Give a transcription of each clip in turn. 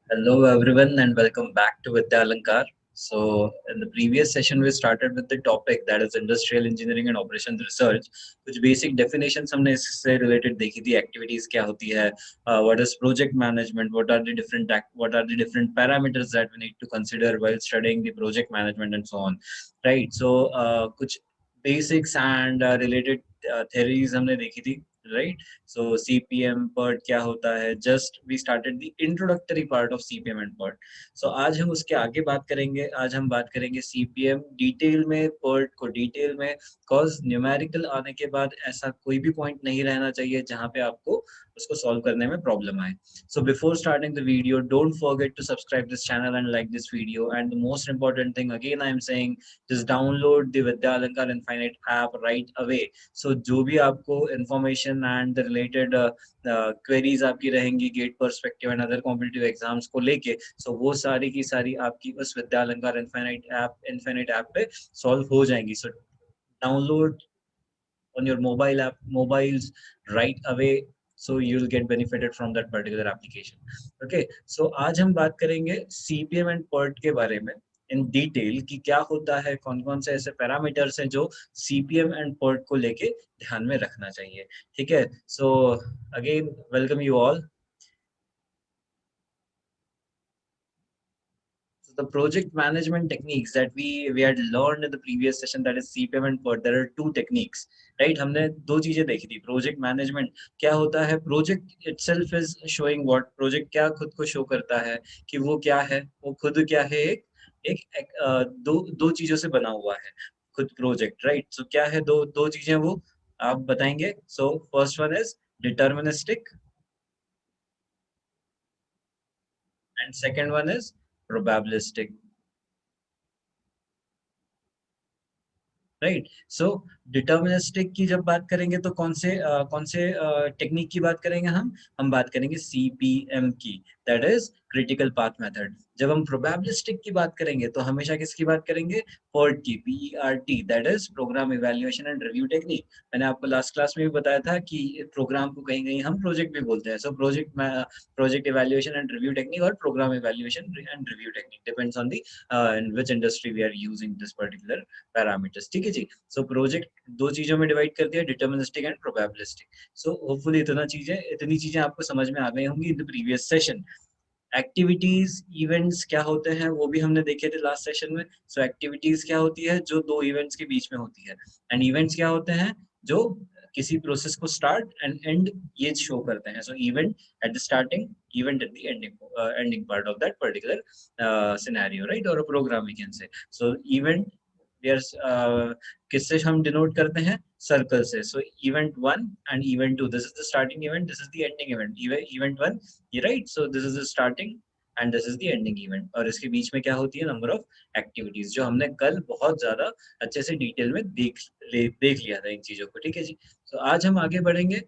Hello everyone and welcome back to Vidya Alankar. So in the previous session we started with the topic that is industrial engineering and operations research. कुछ basic definitions हमने इससे related देखी थी activities क्या होती है, what is project management, what are the different parameters that we need to consider while studying the project management and so on, right? So कुछ basics and related theories हमने देखी थी, right? So CPM PERT क्या होता है? Just we started the introductory part of CPM and PERT. So आज हम उसके आगे बात करेंगे. आज हम बात करेंगे CPM डिटेल में, PERT को डिटेल में. Cause न्यूमेरिकल आने के बाद ऐसा कोई भी पॉइंट नहीं रहना चाहिए जहाँ पे आपको उसको सॉल्व करने में प्रॉब्लम आए. So before starting the video, don't forget to subscribe this channel and like this video. And the most important thing, again, I am saying, just download the Vidya Alankar Infinite app right away. So जो भी आपको information and the related queries आपकी रहेंगी GATE perspective and other competitive exams को लेके, सो वो सारी की सारी आपकी उस विद्या अलंकार इन्फिनिट ऐप पे सॉल्व हो जाएंगी. So download on your mobiles right away, so you'll get benefited from that particular application. Okay, so आज हम बात करेंगे CPM एंड PERT के बारे में इन डिटेल कि क्या होता है, कौन कौन से ऐसे पैरामीटर्स हैं जो CPM एंड PERT को लेके ध्यान में रखना चाहिए. ठीक है, so again welcome you all. So the project management techniques that we had learned in the previous session, that is CPM and PERT, there are two techniques, right? हमने दो चीजें देखी थी. प्रोजेक्ट मैनेजमेंट क्या होता है, project itself is showing what, project क्या खुद को शो करता है कि वो क्या है, वो खुद क्या है, दो दो चीजों से बना हुआ है खुद प्रोजेक्ट, राइट? सो क्या है, दो दो चीजें वो आप बताएंगे. So first one is deterministic and second one is probabilistic, right? So deterministic की जब बात करेंगे तो कौन से टेक्निक की बात करेंगे हम बात करेंगे CPM की, that is critical path method. जब हम प्रोबेबिलिस्टिक की बात करेंगे तो हमेशा किसकी बात करेंगे, PERT की, PERT, that is programme evaluation and review technique. मैंने आपको लास्ट क्लास में भी बताया था कि प्रोग्राम को कहीं कहीं हम प्रोजेक्ट भी बोलते हैं. So project evaluation and review technique और program evaluation and review technique depends on the in which industry we are using this particular parameters. ठीक है जी. सो प्रोजेक्ट दो चीजों में डिवाइड कर दिया, deterministic and probabilistic. So hopefully इतनी चीजें आपको समझ में आ गई होंगी in the previous session. Activities events क्या होते हैं वो भी हमने देखे थे लास्ट सेशन में. सो एक्टिविटीज क्या होती है, जो दो इवेंट्स के बीच में होती है. एंड इवेंट्स क्या होते हैं, जो किसी प्रोसेस को स्टार्ट एंड एंड ये शो करते हैं. So event at the starting, event at the ending part of that particular scenario, right? और program we can say. So event किससे हम डिनोट करते हैं, सर्कल से. So event one and event two, this is the starting event, this is the ending event. Event one ये, right? So this is the starting and this is the ending event. और इसके बीच में क्या होती है, number of activities, जो हमने कल बहुत ज्यादा अच्छे से डिटेल में देख लिया था इन चीजों को. ठीक है जी. तो आज हम आगे बढ़ेंगे.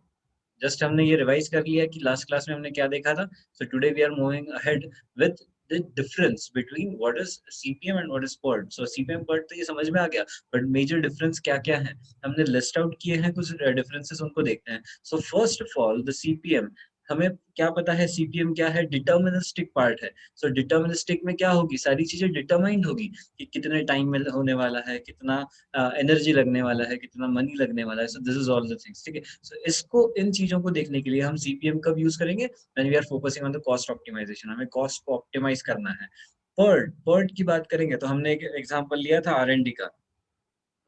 जस्ट हमने ये रिवाइज कर लिया कि लास्ट क्लास में हमने क्या देखा था. So today we are moving ahead with the difference between what is CPM and what is PERT. So CPM PERT तो ये समझ में आ गया, but major difference क्या क्या है हमने लिस्ट आउट किए हैं. कुछ differences उनको देखते हैं. So first of all, the CPM, हमें क्या पता है CPM क्या है, डिटर्मिनिस्टिक पार्ट है. सो डिटर्मिनिस्टिक में क्या होगी, सारी चीजें डिटरमाइंड होगी कि कितने टाइम में होने वाला है, कितना एनर्जी लगने वाला है, कितना मनी लगने वाला है. सो this is all the things. ठीक है. सो इसको, इन चीजों को देखने के लिए हम CPM कब यूज करेंगे, when we are focusing on the cost optimization. हमें कॉस्ट को ऑप्टिमाइज करना है. PERT की बात करेंगे तो हमने एक एग्जांपल लिया था R&D का.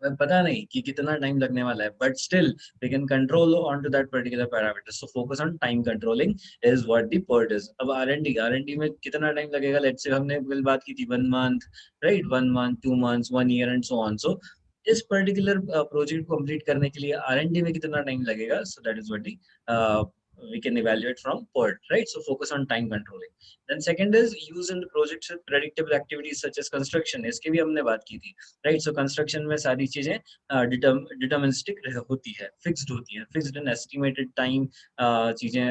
हमें पता नहीं कि कितना टाइम लगने वाला है, but still we can control on to that particular parameter. So focus on time controlling is what the PERT is. अब R&D में कितना टाइम लगेगा, लेट्स से हमने कल बात की थी 1 month, right? 1 month, 2 months, 1 year and so on. So इस पर्टिकुलर प्रोजेक्ट को कंप्लीट करने के लिए R&D में कितना टाइम लगेगा, सो that is what we can evaluate from PERT, right? So focus on time controlling. Then second is use in the projects with predictable activities such as construction. इसकी भी हमने बात की थी, right? So construction में सारी चीजें डिटर्मिनिस्टिक होती है, फिक्स्ड होती है, फिक्स्ड एंड एस्टिमेटेड टाइम चीजें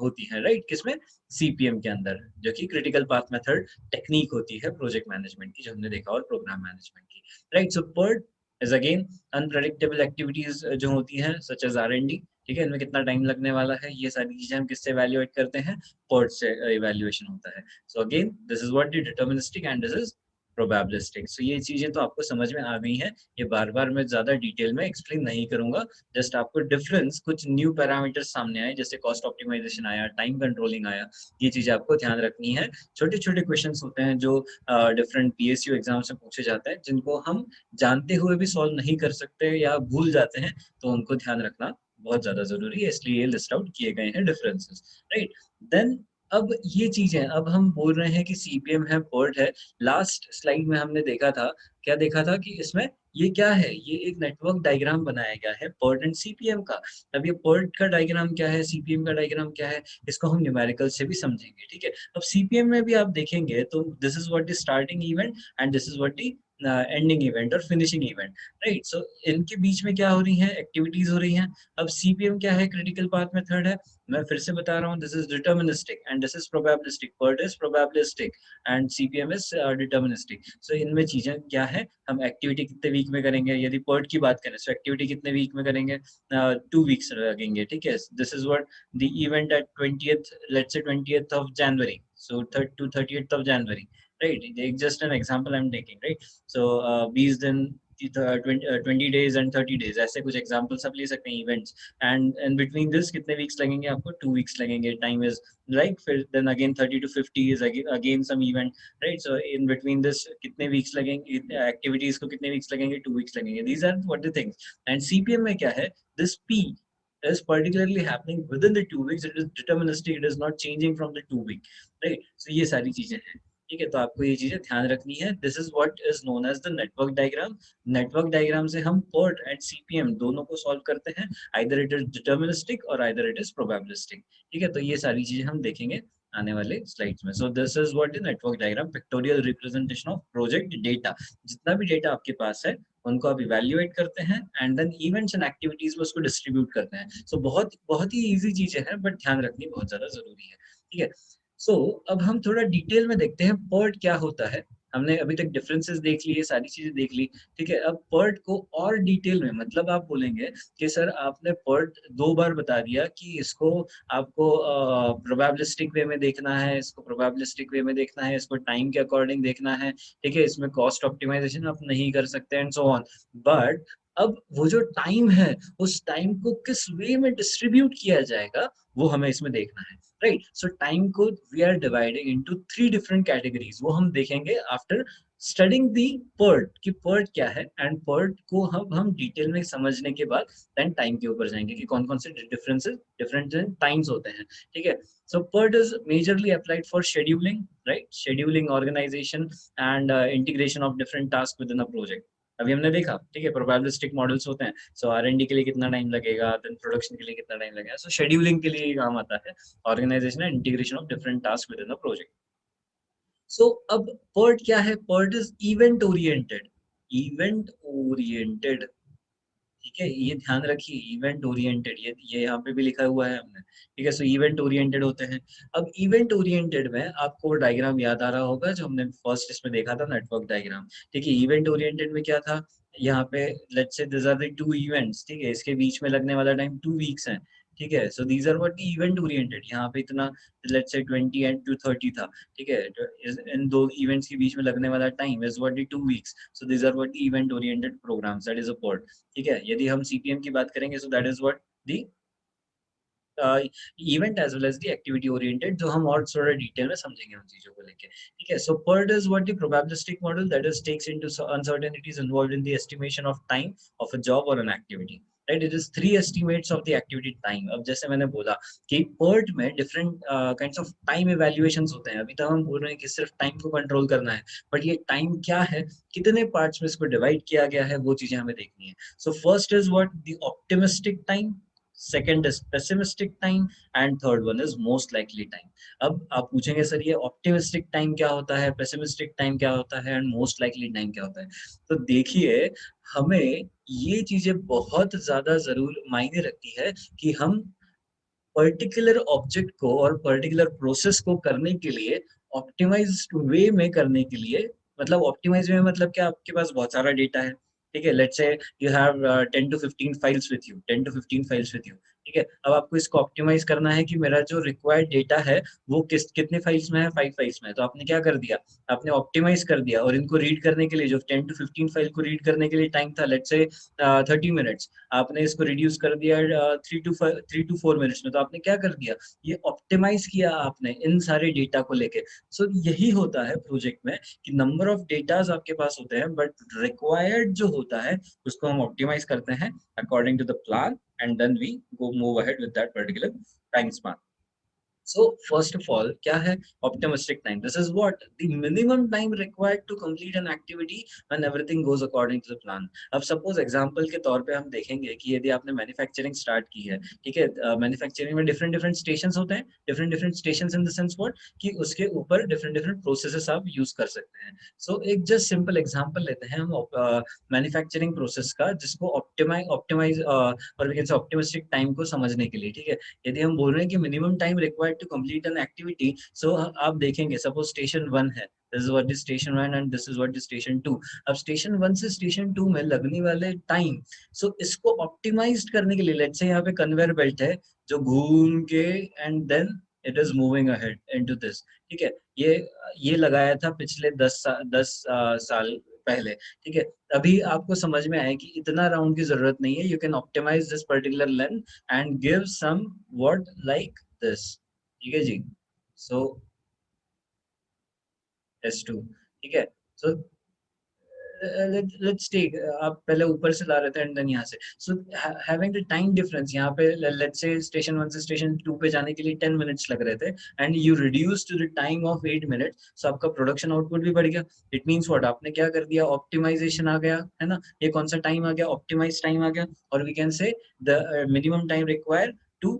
होती हैं, राइट? किसमें, CPM के अंदर, जो कि क्रिटिकल पाथ मेथड टेक्निक होती है प्रोजेक्ट मैनेजमेंट की, जो हमने देखा, और प्रोग्राम मैनेजमेंट की, right? So PERT is again unpredictable activities जो होती हैं, such as R&D. ठीक है, इनमें कितना टाइम लगने वाला है, ये सारी चीजें हम किससे इवैल्यूएट करते हैं, PERT से इवैल्यूएशन होता है। So again this is what the deterministic and this is probabilistic. So ये चीजें तो आपको समझ में आ गई हैं, ये बार बार मैं ज्यादा डिटेल में एक्सप्लेन नहीं करूंगा, जस्ट आपको डिफरेंस, कुछ न्यू पैरामीटर्स सामने आए, जैसे कॉस्ट ऑप्टिमाइजेशन आया, टाइम कंट्रोलिंग आया, ये चीजें आपको ध्यान रखनी है। छोटे छोटे क्वेश्चंस होते हैं जो डिफरेंट PSU एग्जाम से पूछे जाते हैं, जिनको हम जानते हुए भी सॉल्व नहीं कर सकते या भूल जाते हैं, तो उनको ध्यान रखना बहुत ज्यादा जरूरी है, इसलिए ये लिस्ट आउट किए गए हैं डिफरेंसेस, राइट। देन अब ये चीजें, अब हम बोल रहे हैं कि CPM है, PERT है। लास्ट स्लाइड में हमने देखा था, क्या देखा था कि इसमें ये क्या है, ये एक नेटवर्क डायग्राम बनाया गया है PERT एंड CPM का। अब ये PERT का डायग्राम क्या है, CPM का डायग्राम क्या है, इसको हम न्यूमेरिकल से भी समझेंगे, ठीक है। अब CPM में भी आप देखेंगे तो this is what is starting event and this is what is ending event और फिनिशिंग इवेंट, राइट। सो इनके बीच में क्या हो रही है, एक्टिविटीज हो रही हैं। अब CPM क्या है, क्रिटिकल पाथ मेथड है। मैं फिर से बता रहा हूँ, this is deterministic and this is probabilistic, PERT is probabilistic and CPM is deterministic. So इनमें चीजें क्या है, हम एक्टिविटी कितने वीक में करेंगे, यदि PERT की बात करें तो एक्टिविटी कितने वीक में करेंगे, 2 वीक्स लगेंगे, ठीक है। This is what the event at 20th, let's say 20th of January, so 30th of January, right, just an example I'm taking, right। So 20 दिन, 20 days and 30 days, ऐसे कुछ एग्जाम्पल्स आप ले सकते हैं इवेंट्स। एंड बिटवीन दिस कितने weeks लगेंगे आपको, 2 वीक्स लगेंगे, टाइम इज राइट। फिर then again 30 to 50 is again some event, right. So in between this कितने वीक्स लगेंगे, एक्टिविटीज को कितने वीक्स लगेंगे, 2 वीक्स लगेंगे। These are what the things. And CPM में क्या है, this P is particularly happening within the 2 weeks, it is deterministic, it is not changing from the 2 week, right। So ये सारी चीजें हैं, ठीक है। तो आपको ये चीजें ध्यान रखनी है। This is what is known as the network diagram. Network diagram से हम PERT एंड CPM दोनों को सॉल्व करते हैं, आइदर इट इज डिटर्मिनिस्टिक और आइदर इट इज प्रोबेबिलिस्टिक, ठीक है। तो ये सारी चीजें हम देखेंगे आने वाले स्लाइड्स में। सो this is what is network diagram, pictorial representation of project data. जितना भी डेटा आपके पास है उनको आप इवेल्युएट करते हैं and then events and activities में उसको डिस्ट्रीब्यूट करते हैं। सो बहुत बहुत ही इजी चीजें हैं, बट ध्यान रखनी बहुत ज्यादा जरूरी है, ठीक है। सो अब हम थोड़ा डिटेल में देखते हैं PERT क्या होता है। हमने अभी तक डिफरेंसेस देख लिए, सारी चीजें देख ली, ठीक है। अब PERT को और डिटेल में, मतलब आप बोलेंगे कि सर आपने PERT 2 बार बता दिया कि इसको आपको प्रोबेबिलिस्टिक वे में देखना है, इसको प्रोबेबिलिस्टिक वे में देखना है, इसको टाइम के अकॉर्डिंग देखना है, ठीक है। इसमें कॉस्ट ऑप्टिमाइजेशन आप नहीं कर सकते एंड सो ऑन। बट अब वो जो टाइम है, उस टाइम को किस वे में डिस्ट्रीब्यूट किया जाएगा, वो हमें इसमें देखना है, राइट। सो टाइम को we are dividing into 3 different categories, वो हम देखेंगे आफ्टर स्टडिंग दी PERT कि PERT क्या है। एंड PERT को हम डिटेल में समझने के बाद देन टाइम के ऊपर जाएंगे कि कौन कौन से डिफरेंसेस, डिफरेंट टाइम्स होते हैं, ठीक है। So PERT is majorly applied for scheduling, right, scheduling, organization and integration of different task within a project. अभी हमने देखा, ठीक है, प्रोबेबिलिस्टिक मॉडल्स होते हैं। सो R&D के लिए कितना टाइम लगेगा, देन प्रोडक्शन के लिए कितना टाइम लगेगा। सो शेड्यूलिंग के लिए काम आता है organisation and integration of different task within a project. So अब PERT क्या है, PERT is event oriented, event oriented, ठीक है। ये ध्यान रखिए, इवेंट ओरिएंटेड, ये यहाँ पे भी लिखा हुआ है हमने, ठीक है। सो इवेंट ओरिएंटेड होते हैं। अब इवेंट ओरिएंटेड में आपको डायग्राम याद आ रहा होगा जो हमने फर्स्ट इसमें देखा था, नेटवर्क डायग्राम, ठीक है। इवेंट ओरिएंटेड में क्या था, यहाँ पे let's say this are the 2 events, ठीक है, इसके बीच में लगने वाला टाइम 2 वीक्स है, ठीक है। So these are what event oriented. यहाँ पे इतना लेट्स से 20 एंड टू 30 था, ठीक है। इन 2 इवेंट्स के बीच में लगने वाला time is what 2 weeks. So these are what event oriented programmes, that is a PERT, ठीक है। यदि हम CPM की बात करेंगे, so that is what the event as well as the activity oriented, जो हम और थोड़ा डिटेल में समझेंगे उन चीजों को लेके, ठीक है। So PERT is what the probabilistic model that is takes into uncertainties involved in the estimation of time of a job और an activity, right. It is 3 estimates of the activity time. अब जैसे मैंने बोला कि PERT में different kinds of time evaluations होते हैं। अभी तक हम बोल रहे हैं कि सिर्फ टाइम को कंट्रोल करना है, बट ये टाइम क्या है, कितने पार्ट्स में इसको डिवाइड किया गया है, वो चीजें हमें देखनी है। So first is what the optimistic time, second is pessimistic time and third one is most likely time। अब आप पूछेंगे सर ये ऑप्टिमिस्टिक टाइम क्या होता है, पेसिमिस्टिक टाइम क्या होता है एंड मोस्ट लाइकली टाइम क्या होता है। तो देखिए, हमें ये चीजें बहुत ज्यादा जरूर मायने रखती है कि हम पर्टिकुलर ऑब्जेक्ट को और पर्टिकुलर प्रोसेस को करने के लिए ऑप्टिमाइज्ड वे में करने के लिए, मतलब ऑप्टिमाइज वे में मतलब क्या, आपके पास बहुत सारा डेटा है, ठीक है। Let's say you have 10 to 15 files with you, 10 to 15 files with you, ठीक है, अब आपको इसको ऑप्टिमाइज करना है कि मेरा जो रिक्वायर्ड डेटा है वो कितने फाइल्स में है, 5 फाइल्स में है। तो आपने क्या कर दिया, आपने ऑप्टिमाइज कर दिया, और इनको रीड करने के लिए जो 10 to 15 फाइल को रीड करने के लिए टाइम था, लेट्स से 30 मिनट्स, आपने इसको रिड्यूस कर दिया 3 to 4 मिनट्स में। तो आपने क्या कर दिया, ये ऑप्टिमाइज किया आपने इन सारे डेटा को लेके। सो यही होता है प्रोजेक्ट में कि नंबर ऑफ डेटाज आपके पास होते हैं, बट रिक्वायर्ड जो होता है उसको हम ऑप्टिमाइज करते हैं according to the plan, and then we go move ahead with that particular time span. So first of all, क्या है optimistic time? This is what the minimum time required to complete an activity when everything goes according to the plan. अब suppose example के तौर पे हम देखेंगे कि यदि आपने manufacturing start की है, ठीक है, manufacturing में different different stations होते हैं, different different stations in the sense what कि उसके ऊपर different different processes आप use कर सकते हैं। So एक just simple example लेते हैं हम manufacturing process का, जिसको optimize और we can say optimistic time को समझने के लिए, ठीक है। यदि हम बोल रहे हैं कि minimum time required to complete an activity, so आप देखेंगे सपोज स्टेशन 1 है, this is what is station 1 and this is what is station 2। अब स्टेशन 1 से स्टेशन 2 में लगने वाले टाइम, सो इसको ऑप्टिमाइज करने के लिए लेट्स से यहाँ पे कन्वेयर बेल्ट है जो घूम के and then it is moving ahead into this, ठीक है। ये लगाया था पिछले 10 साल पहले, ठीक है। अभी आपको समझ में आया कि इतना राउंड की जरूरत नहीं है, you can optimize this particular length and give some word like this, ठीक है जी। so S2, ठीक है। so let's take आप पहले ऊपर से ला रहे थे एंड देन यहाँ से, so having the time difference यहाँ पे let's say स्टेशन 1 से स्टेशन 2 पे जाने के लिए 10 मिनट्स लग रहे थे and you reduce to the time of 8 minutes, so आपका प्रोडक्शन आउटपुट भी बढ़ गया। इट मींस व्हाट, आपने क्या कर दिया, ऑप्टिमाइजेशन आ गया, है ना। ये कौन सा टाइम आ गया, ऑप्टिमाइज टाइम आ गया, और we can say the minimum time required to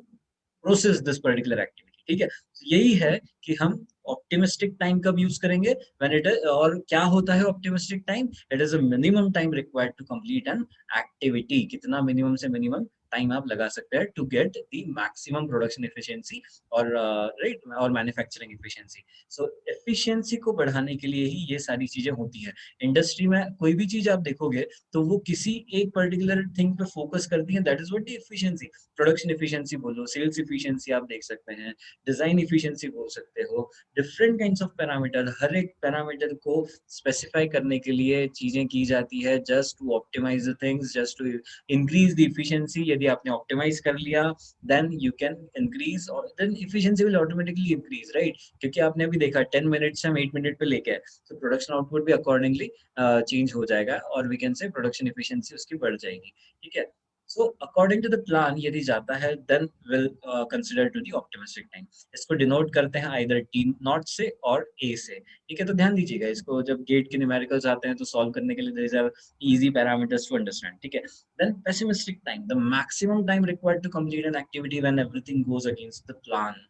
process this particular activity, ठीक है। तो यही है कि हम ऑप्टिमिस्टिक टाइम कब यूज करेंगे, व्हेन इट इज, और क्या होता है optimistic time, it is a minimum time required to complete an activity. कितना मिनिमम से मिनिमम टाइम आप लगा सकते हैं to get the maximum production efficiency और राइट और मैन्युफैक्चरिंग एफिशिएंसी। सो एफिशिएंसी को बढ़ाने के लिए ही ये सारी चीजें होती है। इंडस्ट्री में कोई भी चीज आप देखोगे तो वो किसी एक पर्टिकुलर थिंग पे फोकस करती है, that is what the efficiency. Production efficiency बोलो, सेल्स एफिशिएंसी आप देख सकते हैं, डिजाइन एफिशिएंसी बोल सकते हो, डिफरेंट काइंड्स ऑफ पैरामीटर, हर एक पैरामीटर को स्पेसिफाई करने के लिए चीजें की जाती है just to optimize the things, just to increase the efficiency. यदि आपने ऑप्टिमाइज कर लिया देन यू कैन इंक्रीज, और then efficiency will automatically increase, right. क्योंकि आपने अभी देखा 10 मिनट से हम 8 मिनट पे लेके आए, तो प्रोडक्शन आउटपुट भी अकॉर्डिंगली चेंज हो जाएगा, और we can say production efficiency उसकी बढ़ जाएगी, ठीक है। So according to the plan यदि जाता है then will consider to the optimistic time। इसको डिनोट करते हैं either T नॉट से और A से, ठीक है। तो ध्यान दीजिएगा इसको, जब गेट के न्यूमेरिकल्स आते हैं तो सॉल्व करने के लिए there is a easy parameters to understand, ठीक है। Then pessimistic time, the maximum time required to complete an activity when everything goes against the plan।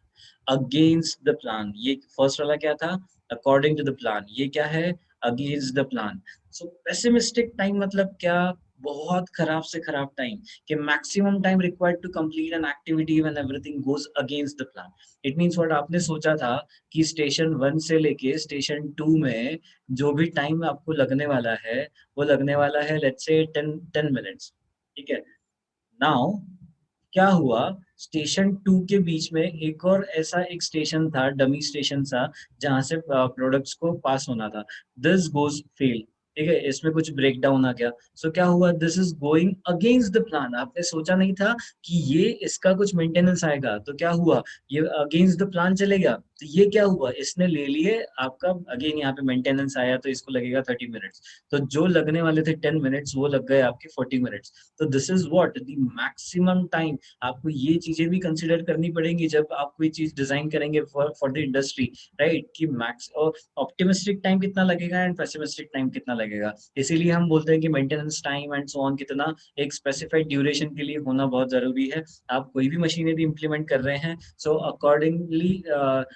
against the plan, ये फर्स्ट वाला क्या था, according to the plan, ये क्या है, against the plan। so pessimistic time मतलब क्या, बहुत खराब से खराब टाइम, कि maximum time required to complete an activity when everything goes against the plan. It means what, आपने सोचा था कि स्टेशन 1 से लेके स्टेशन 2 में जो भी टाइम आपको लगने वाला है वो लगने वाला है लेट्स से 10 मिनट्स, ठीक है। नाउ क्या हुआ, स्टेशन 2 के बीच में एक और ऐसा एक स्टेशन था, डमी स्टेशन था, जहां से प्रोडक्ट्स को पास होना था। दिस गोज फेल, ठीक है, इसमें कुछ ब्रेक डाउन आ गया। सो क्या हुआ, this is going against the plan. आपने सोचा नहीं था कि ये इसका कुछ मेंटेनेंस आएगा, तो क्या हुआ, ये अगेंस्ट द प्लान चले गया। तो ये क्या हुआ, इसने ले लिए आपका, अगेन यहाँ पे मेंटेनेंस आया तो इसको लगेगा 30 मिनट्स, तो जो लगने वाले थे 10 मिनट्स वो लग गए आपके 40 मिनट्स। तो this is what the maximum time. आपको ये चीजें भी कंसिडर करनी पड़ेंगी जब आप कोई चीज डिजाइन करेंगे फॉर द इंडस्ट्री, राइट, कि मैक्स और ऑप्टिमिस्टिक टाइम कितना लगेगा एंड पेसिमिस्टिक टाइम कितना लगेगा। इसीलिए हम बोलते हैं कि maintenance time and so on कितना एक स्पेसिफाइड ड्यूरेशन के लिए होना बहुत जरूरी है। आप कोई भी मशीन यदि इंप्लीमेंट कर रहे हैं सो अकॉर्डिंगली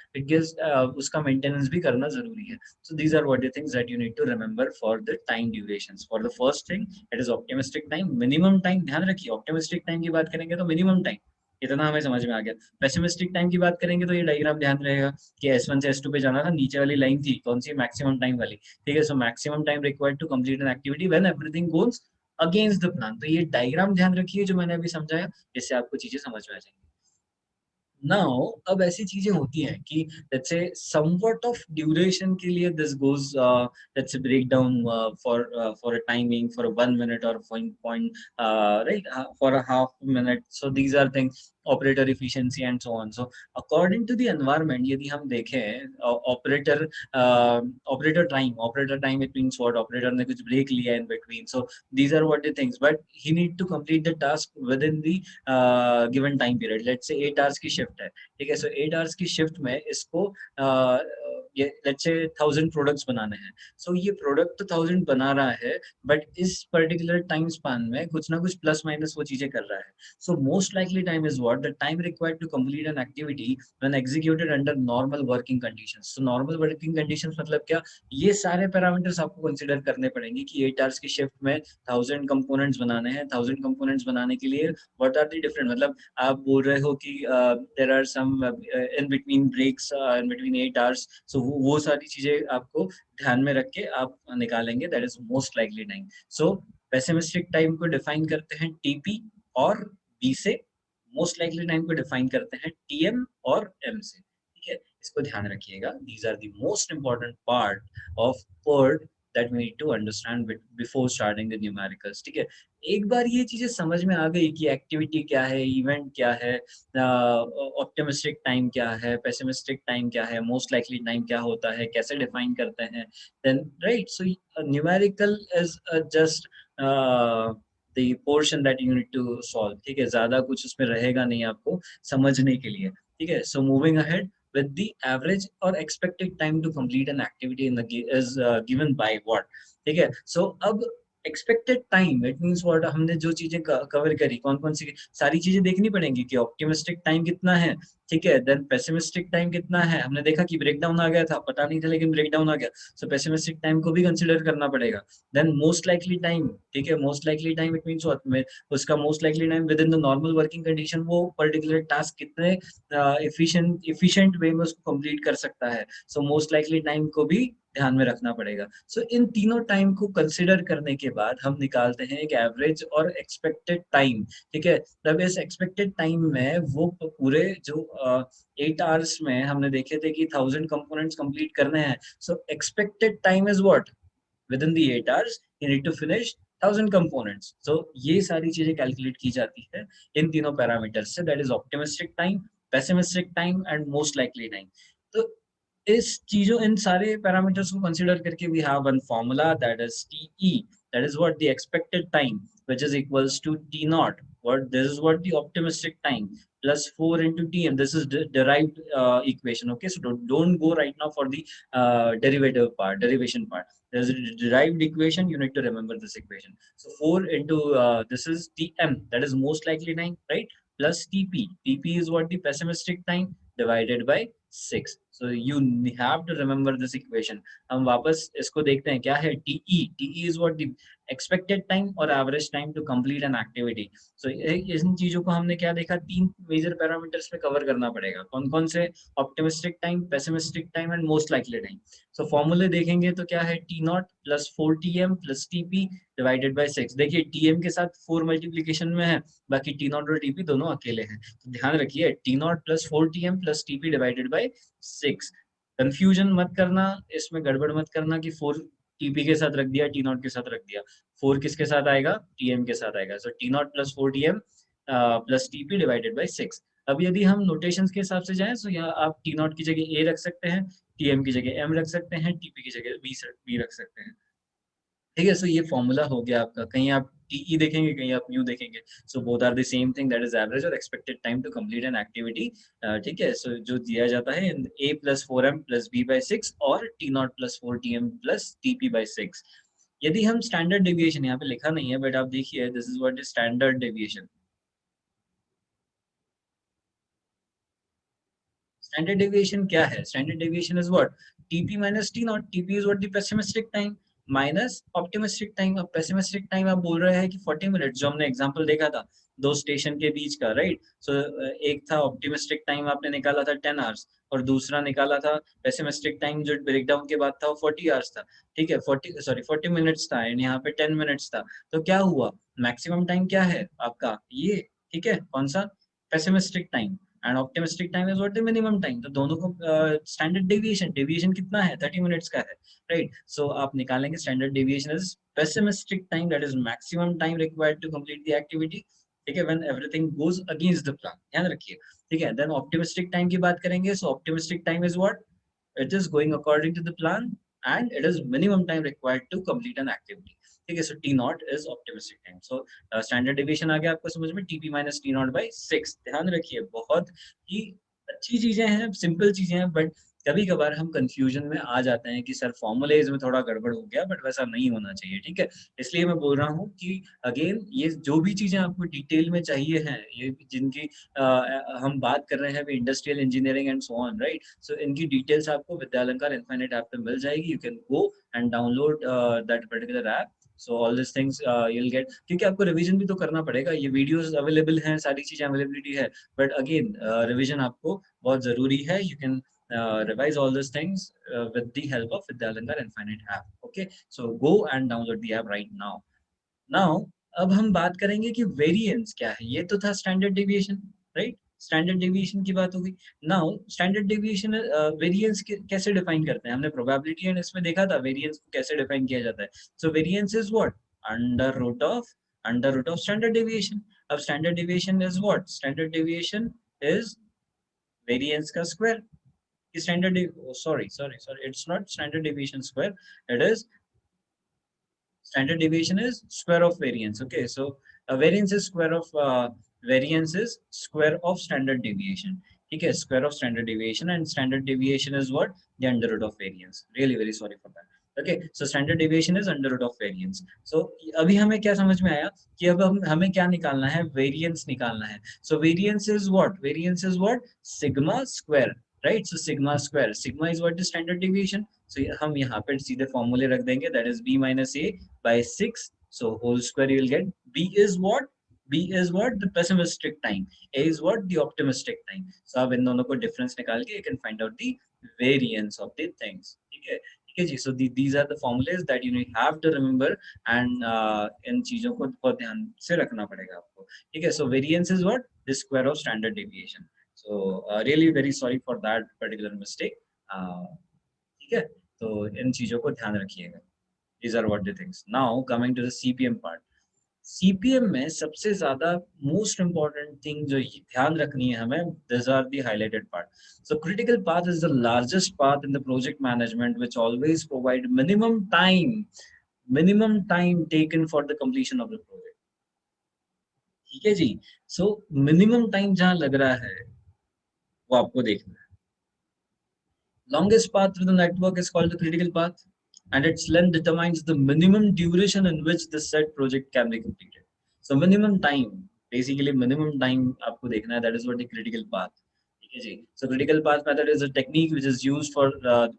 इट गिव्स उसका मेंटेनेंस भी करना जरूरी है। So these are what the things that you need to remember for the time durations. For the first thing, it is optimistic time, minimum time। ध्यान रखिए, optimistic time की बात करेंगे तो minimum time, इतना हमें समझ में आ गया। Pessimistic time की बात करेंगे तो ये डायग्राम ध्यान रहेगा कि S1 से S2 पे जाना था, नीचे वाली लाइन थी कौन सी, मैक्सिमम टाइम वाली, ठीक है। So maximum time required to complete an activity when everything goes against the plan. तो ये डायग्राम ध्यान रखिए जो मैंने अभी समझाया, इससे आपको चीजें समझ में आ जाएंगी। नाउ अब ऐसी चीजें होती हैं कि let's say somewhat of duration के लिए this goes, let's say break down for a timing for 1 minute or 1 point, right, for a half minute, so these are things, operator efficiency and so on. So according to the environment, यदि हम देखें operator time it means what, operator ने कुछ break लिया in between, so these are what the things, but he need to complete the task within the given time period. Let's say 8 hours की shift है, ठीक है, सो 8 hours की shift में इसको ये लेट्स से 1000 प्रोडक्ट्स बनाने हैं। सो ये प्रोडक्ट तो 1000 बना रहा है, बट इस पर्टिकुलर टाइम स्पान में कुछ ना कुछ प्लस माइनस वो चीजें कर रहा है। So most likely time is what, the time required to complete an activity when executed under normal working conditions. So normal working conditions मतलब क्या, ये सारे पैरामीटर्स आपको कंसीडर करने पड़ेंगे कि 8 आवर्स की शिफ्ट में 1000 कंपोनेंट्स बनाने हैं। 1000 कंपोनेंट्स बनाने के लिए व्हाट आर द डिफरेंट, मतलब आप बोल रहे हो कि there are some in between breaks, in between 8 hours, so वो सारी चीजें आपको ध्यान में रख के आप निकालेंगे, that is most likely time. So pessimistic time को डिफाइन करते हैं टीपी और बी से, मोस्ट लाइकली टाइम को डिफाइन करते हैं टीएम और एम से, ठीक है, इसको ध्यान रखिएगा। These are the most important part of PERT that we need to understand before starting the numericals, ठीक है। एक बार ये चीजें समझ में आ गई कि एक्टिविटी क्या है, इवेंट क्या है, ऑप्टिमिस्टिक टाइम क्या है, पेसिमिस्टिक टाइम क्या है, मोस्ट लाइकली टाइम क्या होता है, कैसे डिफाइन करते हैं, then right, so numerical is just the portion that you need to solve, ठीक है, ज्यादा कुछ उसमें रहेगा नहीं आपको समझने के लिए, ठीक है। So moving ahead with the average or expected time to complete an activity in the is given by what, ठीक है। सो अब expected time it means what, हमने जो चीजें कवर करी, कौन कौन सी सारी चीजें देखनी पड़ेंगी कि ऑप्टिमिस्टिक टाइम कितना है, ठीक है, देन पेसिमिस्टिक टाइम कितना है, हमने देखा कि ब्रेकडाउन आ गया था, पता नहीं था लेकिन ब्रेकडाउन आ गया, सो पेसिमिस्टिक टाइम को भी कंसिडर करना पड़ेगा। देन मोस्ट लाइकली टाइम, ठीक है, most likely time it means what में उसका most likely time with in the normal working condition, वो पर्टिकुलर टास्क कितने एफिशिएंट वे में उसको कंप्लीट कर सकता है, सो मोस्ट लाइकली टाइम को भी ध्यान में रखना पड़ेगा। सो इन तीनों टाइम को कंसिडर करने के बाद हम निकालते हैं एक एवरेज और एक्सपेक्टेड टाइम, ठीक है। तब इस एक्सपेक्टेड टाइम में वो पूरे जो 8 आवर्स में हमने देखे थे कि 1000 कंपोनेंट्स कंप्लीट करने हैं, so expected time is what, within the 8 hours you need to finish 1000 components. So ये सारी चीजें कैलकुलेट की जाती है इन तीनों पैरामीटर्स से, that is optimistic time, pessimistic time and most likely time. तो इस चीजों, इन सारे पैरामीटर्स को कंसीडर करके we have one formula that is TE, that is what the expected time, which is equals to T naught, what this is what the optimistic time, plus 4 into Tm, this is derived equation, okay, so don't go right now for the derivation part, there's a derived equation, you need to remember this equation. So 4 into this is Tm, that is most likely time, right, plus Tp is what the pessimistic time divided by 6, so you have to remember this equation. हम वापस इसको देखते हैं, क्या है TE is what the expected time और average time to complete an activity. So इन चीजों को हमने क्या देखा, 3 मेजर पैरामीटर्स में कवर करना पड़ेगा, कौन कौन से, optimistic time, pessimistic time and most likely time. So फॉर्मूले देखेंगे तो क्या है, T not plus 4Tm plus TP divided by 6। देखिए टीएम के साथ 4 मल्टीप्लीकेशन में है, बाकी टी नॉट और टीपी दोनों अकेले हैं, तो ध्यान रखिए T not plus 4Tm plus TP divided by 6। Confusion मत करना, इसमें गड़बड़ मत करना कि 4 टीपी के साथ रख दिया, टी नॉट के साथ रख दिया, 4 किसके साथ आएगा, टीएम के साथ आएगा। So T not plus 4Tm plus TP divided by 6। अब यदि हम नोटेशंस के हिसाब से जाएं, तो यहाँ आप टी नॉट की जगह ए रख सकते हैं, टीएम की जगह एम रख सकते हैं, टीपी की जगह बी रख सकते हैं, ठीक है। सो ये फॉर्मूला हो गया आपका, कहीं आप टीई देखेंगे, कहीं आप म्यू देखेंगे, so both are the same thing, that is average और expected time to complete an activity, ठीक है। सो जो दिया जाता है A plus 4m plus B by 6 और T not plus 4Tm plus TP by 6। यदि हम स्टैंडर्ड डेविएशन, यहाँ पे लिखा नहीं है बट आप देखिए, this is what is standard deviation. Standard deviation क्या है, standard deviation is what, TP minus T not, TP is what the pessimistic time minus optimistic time. अब पेसिमिस्टिक टाइम आप बोल रहे हैं कि 40 मिनट, जो हमने एग्जांपल देखा था 2 स्टेशन के बीच का, राइट। सो एक था ऑप्टिमिस्टिक टाइम आपने निकाला था 10 आवर्स, और दूसरा निकाला था पेसिमिस्टिक टाइम जो ब्रेकडाउन के बाद था वो 40 आवर्स था, ठीक है, 40 मिनट्स था एंड यहाँ पे 10 मिनट्स था। तो क्या हुआ, मैक्सिमम टाइम क्या है आपका ये, ठीक है, कौन सा, pessimistic time, and optimistic time is what the minimum time. तो दोनों को स्टैंडर्ड डेविएशन, डेविएशन कितना है 30 मिनट्स का है, राइट। सो आप निकालेंगे standard deviation is pessimistic time, that is maximum time required to complete the activity, ठीक है, when everything goes against the plan, ध्यान रखिए, ठीक है। देन ऑप्टिमिस्टिक टाइम की बात करेंगे, so optimistic time is what, it is going according to the plan and it is minimum time required to complete an activity, ठीक है। So T not is optimistic time. So standard deviation आ गया आपको समझ में, TP minus T not by 6, ध्यान रखिए, बहुत ही अच्छी चीजें हैं, सिंपल चीजें हैं, बट कभी कभार हम कंफ्यूजन में आ जाते हैं कि सर फॉर्मूलेज में थोड़ा गड़बड़ हो गया, बट वैसा नहीं होना चाहिए, ठीक है। इसलिए मैं बोल रहा हूँ कि अगेन ये जो भी चीजें आपको डिटेल में चाहिए हैं, ये जिनकी हम बात कर रहे हैं अभी, industrial engineering and so on, right. So इनकी डिटेल्स आपको विद्यालंकार इनफाइनाइट ऐप पे मिल जाएगी, you can go and download that particular app. So all this things you'll get, क्योंकि आपको रिवीजन भी तो करना पड़ेगा, ये वीडियोस अवेलेबल हैं, सारी चीजें अवेलेबिलिटी है, बट अगेन रिवीजन आपको बहुत जरूरी है। You can revise all these things with the help of Vidyalankar Infinite app. Okay, so go and download the app right now. Now, अब हम बात करेंगे कि वेरिएंस क्या है। ये तो था standard deviation, right, standard deviation की बात होगी। नाउ स्टैंडर्ड डेविएशन वेरिएंस कैसे डिफाइन करते हैं, हमने प्रोबेबिलिटी एंड इसमें देखा था वेरिएंस को कैसे डिफाइन किया जाता है। So variance is what, under root of standard deviation. अब standard deviation is what, standard deviation is variance का square. Standard, sorry, it's not standard deviation square, it is standard deviation is square of variance. Okay, so variance is square of standard deviation. Okay, square of standard deviation, and standard deviation is what, the under root of variance. Really very sorry for that. Okay, so standard deviation is under root of variance. So अभी हमें क्या समझ में आया कि अब हमें क्या निकालना है, वेरिएंस निकालना है। So variance is what, variance is what, sigma square, right? So sigma square, sigma is what, the standard deviation. So हम यहाँ पे सीधे फॉर्मूले रख देंगे, that is b minus a by 6, so whole square you will get. B is what, B is what, the pessimistic time, A is what, the optimistic time. So आप इन दोनों को डिफरेंस निकाल के you can find out the variance of the things, ठीक है, ठीक है जी। So these are the formulas that you have to remember, and इन चीजों को बहुत ध्यान से रखना पड़ेगा आपको, ठीक है। So variance is what, the square of standard deviation. So really very sorry for that particular mistake. ठीक है, तो इन चीजों को ध्यान रखिएगा। These are what the things. Now coming to the CPM part. CPM में सबसे ज्यादा most important thing जो ध्यान रखनी है हमें, these are the highlighted part. So critical path is the largest path in the project management, which always provide minimum time taken for the completion of the project. ठीक है जी। So minimum time जहाँ लग रहा है वो आपको देखना है। Longest path through the network is called the critical path, and its length determines the minimum duration in which the said project can be completed. So minimum time, basically minimum time आपको देखना है, that is what the critical path. ठीक है जी। So critical path method is a technique which is used for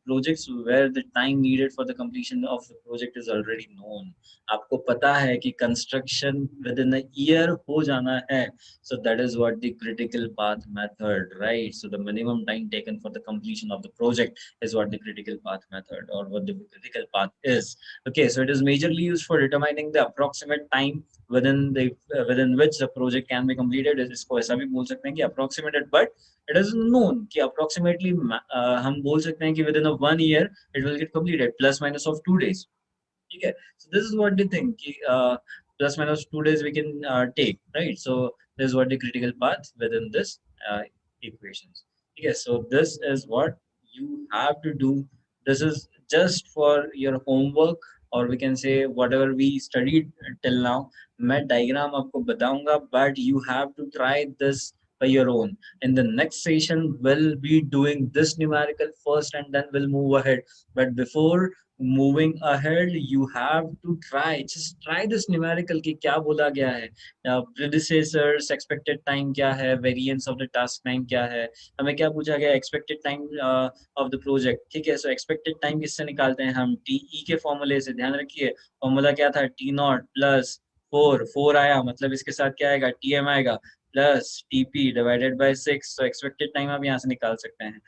projects where the time needed for the completion of the project is already known. आपको पता है कि construction within a year हो जाना है, so that is what the critical path method, right? So the minimum time taken for the completion of the project is what the critical path method, or what the critical path is. Okay, so it is majorly used for determining the approximate time within which the project can be completed. इसको ऐसा भी बोल सकते हैं कि approximated, but it is known कि approximately हम बोल सकते हैं कि within a 1 year it will get completed, plus minus of 2 days. ठीक है, so this is what they think कि plus minus 2 days we can take, right? So this is what the critical path within this equations. Okay, so this is what you have to do. This is just for your homework, or we can say whatever we studied till now. मैं diagram आपको बताऊंगा, but you have to try this by your own. In the next session, we'll be doing this numerical first, and then we'll move ahead. But before moving ahead, you have to just try this numerical कि क्या बोला गया है, predecessors, expected time क्या है, variance of the task time क्या है, हमें क्या पूछा गया, expected time of the project, ठीक है। So expected time किससे निकालते हैं हम, TE के फॉर्मूले से, ध्यान रखिए। फॉर्मूला क्या था, T नॉट प्लस 4 आया, मतलब इसके साथ क्या आएगा, TM आएगा, plus TP divided by 6। So expected time आप यहाँ से निकाल सकते हैं।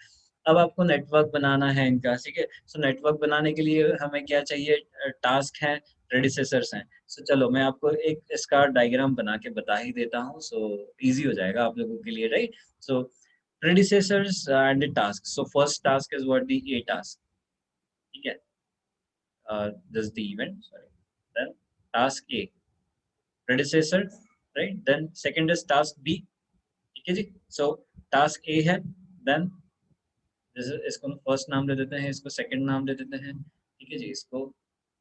अब आपको नेटवर्क बनाना है इनका, ठीक है। सो नेटवर्क बनाने के लिए हमें क्या चाहिए, टास्क है, प्रेडिसेसर्स हैं। सो चलो मैं आपको एक इसका डायग्राम बना के बता ही देता हूँ, सो इजी हो जाएगा आप लोगों के लिए, right. So predecessors and the task, so first task is what, the A task, ठीक है। This the event, sorry, then task A predecessor, right, then second is task B, ठीक है जी। सो टास्क ए है, देन जैसे इसको फर्स्ट नाम दे देते हैं, इसको सेकंड नाम दे देते हैं, ठीक है जी। इसको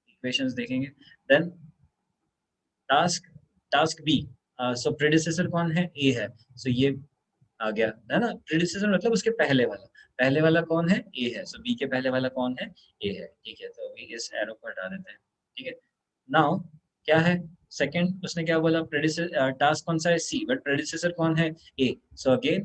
इक्वेशंस देखेंगे, देन टास्क टास्क बी, सो प्रेडिसेसर कौन है, ए है। सो ये आ गया है ना, प्रेडिसेसर मतलब उसके पहले वाला कौन है, ए है। सो बी के पहले वाला कौन है, ए है, ठीक है। तो अभी इस एरो को हटा देते हैं, ठीक है। नाउ क्या है, सेकंड उसने क्या बोला, प्रेडिसेसर टास्क कौन सा है, सी, बट प्रेडिसेसर कौन है, ए। सो अगेन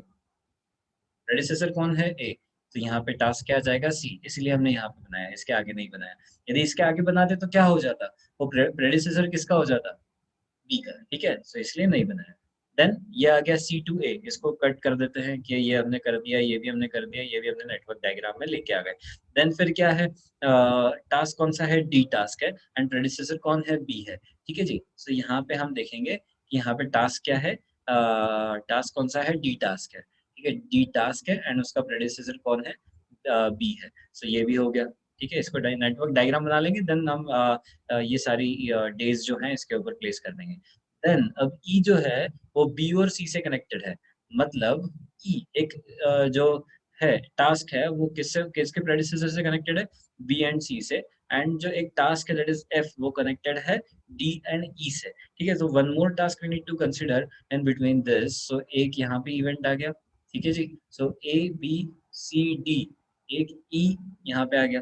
प्रेडिसेसर कौन है, ए। तो यहाँ पे टास्क क्या आ जाएगा, सी, इसलिए हमने यहाँ पे बनाया, इसके आगे नहीं बनाया। यदि इसके आगे बनाते तो क्या हो जाता, वो प्रेडिसेसर किसका हो जाता, बी का, ठीक है। सो इसलिए नहीं बनाया। देन ये आ गया सी टू ए, इसको कट कर देते हैं कि ये हमने कर दिया, ये भी हमने कर दिया, ये भी हमने नेटवर्क डायग्राम में लेके आ गए। देन फिर क्या है, टास्क कौन सा है, डी टास्क है, एंड प्रेडिसेसर कौन है, बी है, ठीक है जी। सो यहाँ पे हम देखेंगे कि यहाँ पे टास्क क्या है, टास्क कौन सा है, डी टास्क है, ठीक है। डी टास्क है एंड उसका प्रेडिसेसर कौन है, बी है। सो ये भी हो गया, ठीक है। इसको नेटवर्क डायग्राम बना लेंगे, देन हम ये सारी डेज जो हैं इसके ऊपर प्लेस कर देंगे। देन अब ई जो है वो बी और सी से कनेक्टेड है, मतलब ई एक जो है टास्क है वो किससे, किसके प्रेडिसेसर से कनेक्टेड है, बी एंड सी से। एंड जो एक टास्क है दैट इज एफ, वो कनेक्टेड है डी एंड ई से, ठीक है। तो one more task we need to consider in between this, so एक यहाँ पे इवेंट आ गया, ठीक है जी। सो ए बी सी डी, एक ई यहाँ पे आ गया,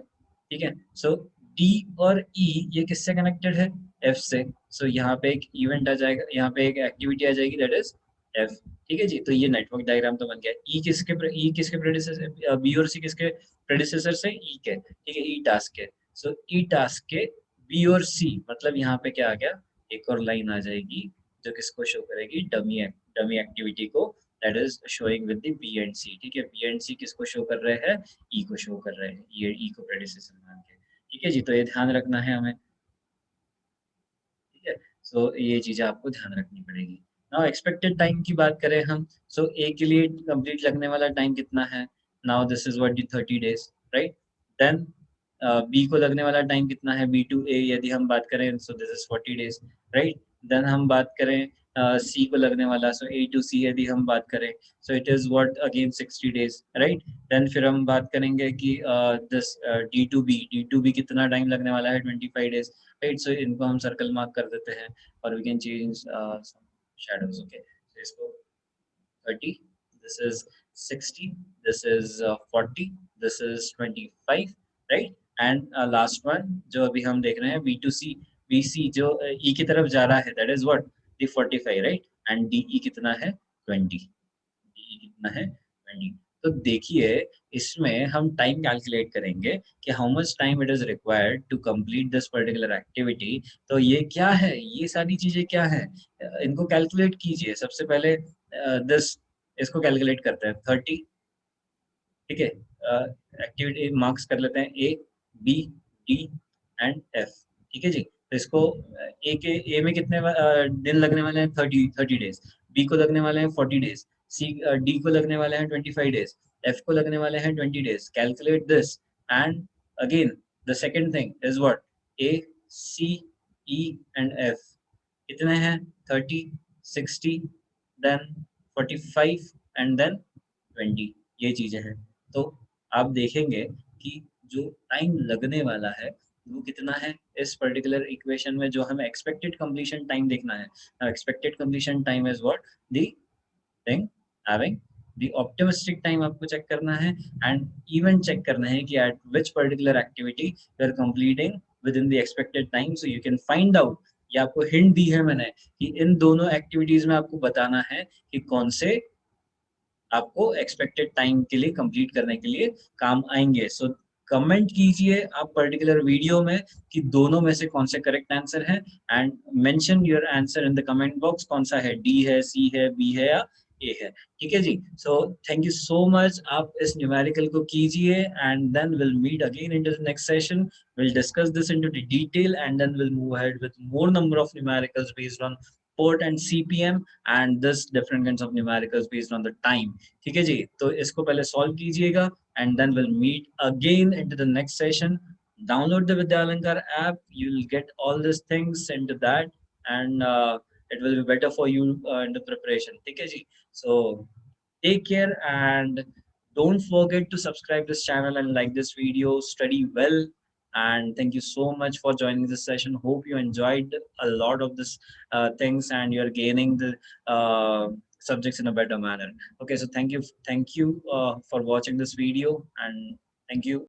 ठीक है। सो डी और ई ये किससे कनेक्टेड है, एफ से। सो यहाँ पे एक इवेंट आ जाएगा, यहाँ पे एक एक्टिविटी आ जाएगी दैट इज एफ, ठीक है जी। तो ये नेटवर्क डायग्राम तो बन गया। ई किसके प्रेडिसेसर, बी और सी किसके प्रेडिसेसर से, ई के, ठीक है, ई टास्क के। सो ई टास्क के बी और सी, मतलब यहाँ पे क्या आ गया, एक और लाइन आ जाएगी जो किसको शो करेगी, डमी एक्टिविटी को, that is showing with the B and C, ठीक है। बी एंड सी किसको शो कर रहे हैं, ई को शो कर रहे हैं, ये ई को प्रेडिसेसर मान के, ठीक है जी। तो ये ध्यान रखना है हमें, ठीक है। सो ये चीजें आपको ध्यान रखनी पड़ेगी। नाउ एक्सपेक्टेड टाइम की बात करें हम, सो ए के लिए कंप्लीट लगने वाला टाइम कितना है, now this is what the 30 days, right. Then B को लगने वाला टाइम कितना है, बी टू ए यदि हम बात करें, so this is 40 days, right. देन हम बात करें सी को लगने वाला, सो ए टू सी यदि हम बात करें, so it is what again 60 days, right. Then फिर हम बात करेंगे कि दिस डी टू बी कितना टाइम लगने वाला है, 25 डेज, राइट। सो इनको हम सर्कल मार्क कर देते हैं और we can change some shadows, okay. So इसको 30, this is 60, this is 40, this is 25, right? And last one जो अभी हम देख रहे हैं B2C, BC जो E की तरफ जा रहा है, that is what, the 45, right? And DE कितना है, 20, DE कितना है, 20। तो देखिए इसमें हम टाइम कैलकुलेट करेंगे कि how much time it is required to complete this particular activity. तो ये क्या है, ये सारी चीजें क्या है, इनको कैलकुलेट कीजिए। सबसे पहले दिस, इसको कैलकुलेट करते हैं 30, ठीक है। एक्टिविटी मार्क्स कर लेते हैं A B D and F, ठीक है जी। तो इसको ए में कितने दिन लगने वाले हैं, 30 डेज। बी को लगने वाले हैं 40 डेज, सी डी को लगने वाले हैं 25 डेज, एफ को लगने वाले हैं 20 days. Calculate this and again the second thing is what, A C E and F कितने हैं, 30 60 देन 45 एंड देन 20, ये चीजें हैं। तो आप देखेंगे कि जो टाइम लगने वाला है वो कितना है इस पर्टिकुलर इक्वेशन में, जो हमें एक्सपेक्टेड कंप्लीशन टाइम देखना है। Expected completion time is what, the thing having the optimistic time आपको चेक करना है, एंड इवन चेक करना है कि at which particular activity you are completing within the expected time, so you can find out. ये आपको hint दी है मैंने कि इन दोनों एक्टिविटीज में आपको बताना है कि कौन से आपको एक्सपेक्टेड टाइम के लिए कंप्लीट करने के लिए काम आएंगे। सो कमेंट कीजिए आप पर्टिकुलर वीडियो में कि दोनों में से कौन से करेक्ट आंसर है, and mention your answer in the comment box, कौन सा है, डी है, सी है, बी है या ये है, ठीक है जी। So thank you so much, आप इस न्यूमेरिकल को कीजिए and then will meet again in the next session, we'll discuss this into the detail and then we'll move ahead with more number of numericals based on port and CPM and this different kinds of numericals based on the time, ठीक है जी। तो इसको पहले solve कीजिएगा and then we'll meet again into the next session. Download the Vidyalankar app, you'll get all these things into that and it will be better for you in the preparation, ठीक है जी। So take care and don't forget to subscribe this channel and like this video, study well, and thank you so much for joining this session. Hope you enjoyed a lot of this things and you're gaining the subjects in a better manner. Okay, so thank you for watching this video and thank you.